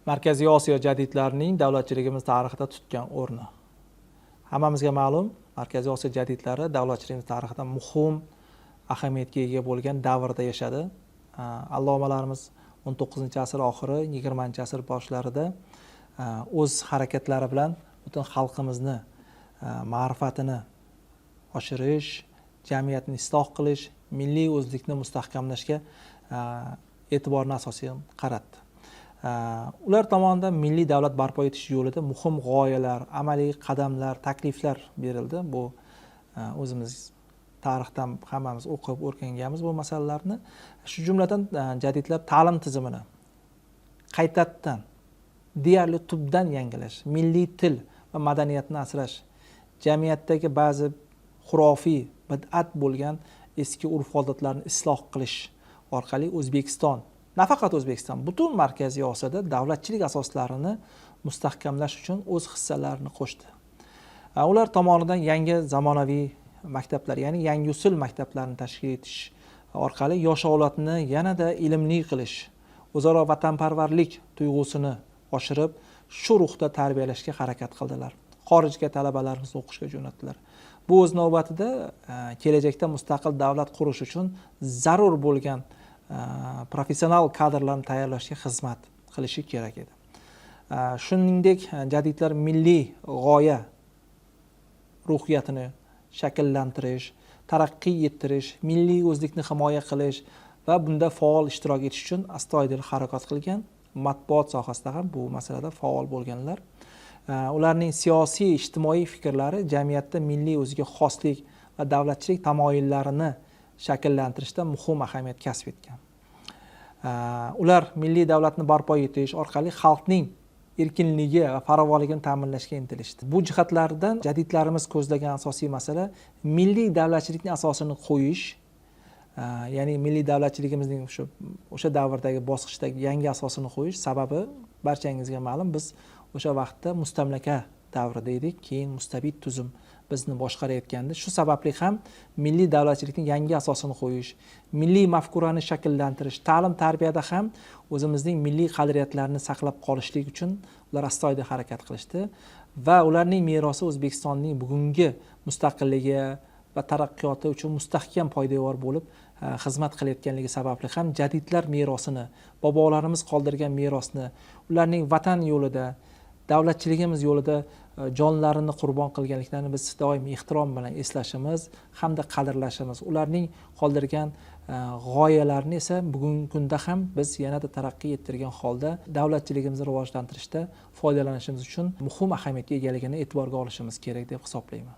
Markaziy Osiyo jadidlarining davlatchiligimiz tarixida tutgan o'rni. Hammamizga ma'lum, Markaziy Osiyo jadidlari davlatchiligimiz tarixida muhim ahamiyatga ega bo'lgan davrda yashadi. Allomalarimiz 19-asr oxiri, 20-asr boshlarida o'z harakatlari bilan butun xalqimizni ma'rifatini oshirish, jamiyatni isloh qilish, milliy o'zlikni mustahkamlashga e'tiborni asosiyan qaratdi. Ular tomonidan milliy davlat barpo etish yo'lida muhim g'oyalar, amaliy qadamlar, takliflar berildi. Bu o'zimiz tarixdan hammamiz o'qib o'rganganmiz bu masalalarni. Shu jumladan jadidlar ta'lim tizimini qaytadan, deyarli tubdan yangilash, milliy til va madaniyatni asrash, jamiyatdagi ba'zi xurofiy, bid'at bo'lgan eski urf-odatlarni isloh qilish orqali O'zbekiston, nafaqat O'zbekiston, butun Markaziy Osiyoda davlatchilik asoslarini mustahkamlash uchun o'z hissalarini qo'shdi. Ular tomonidan yangi zamonaviy maktablar, ya'ni yangi usul maktablarni tashkil etish orqali yosh avlodni yanada ilmli qilish, o'zaro vatanparvarlik tuyg'usini oshirib, shu ruhda tarbiyalashga harakat qildilar. Xorijga talabalarimizni o'qishga jo'natdilar. Bu o'z navbatida kelajakda mustaqil davlat qurish uchun zarur bo'lgan professional kadrlarni tayyorlashga xizmat qilishi kerak edi. Shuningdek, jadidlar milliy g'oya ruhiyatini shakllantirish, taraqqiy ettirish, milliy o'zlikni himoya qilish va bunda faol ishtirok etish uchun astoydil harakat qilgan. Matbuot sohasida ham bu masalada faol bo'lganlar. Ularning siyosiy, ijtimoiy fikrlari jamiyatda milliy o'ziga xoslik va davlatchilik tamoyillarini shakllantirishda muhim ahamiyat kasb etgan. Ular milliy davlatni barpo etish orqali xalqning erkinligi va farovonligini ta'minlashga intilishdi. Bu jihatlardan jadidlarimiz ko'zlagan asosiy masala milliy davlatchilikning asosini qo'yish, ya'ni milliy davlatchiligimizning o'sha davrdagi bosqichdagi yangi asosini qo'yish. Sababi barchangizga ma'lum, biz o'sha vaqtda mustamlaka davrida edik, keyin mustabid tuzum bizni boshqarayotgandi. Shu sababli ham milliy davlatchilikning yangi asosini qo'yish, milliy mafkurani shakllantirish, ta'lim-tarbiyada ham o'zimizning milliy qadriyatlarni saqlab qolishlik uchun ular astoydil harakat qilishdi va ularning merosi O'zbekistonning bugungi mustaqilligi va taraqqiyoti uchun mustahkam poydevor bo'lib xizmat qilayotganligi sababli ham jadidlar merosini, bobolarimiz qoldirgan merosni, ularning vatan yo'lida, davlatchiligimiz yo'lida jonlarini qurbon qilganliklarini biz doim ehtirom bilan eslashimiz hamda qadrlashimiz, ularning qoldirgan g'oyalarini esa bugungi kunda ham biz yanada taraqqiy ettirgan holda davlatchiligimizni rivojlantirishda foydalanishimiz uchun muhim ahamiyatga egaligini e'tiborga olishimiz kerak deb hisoblayman.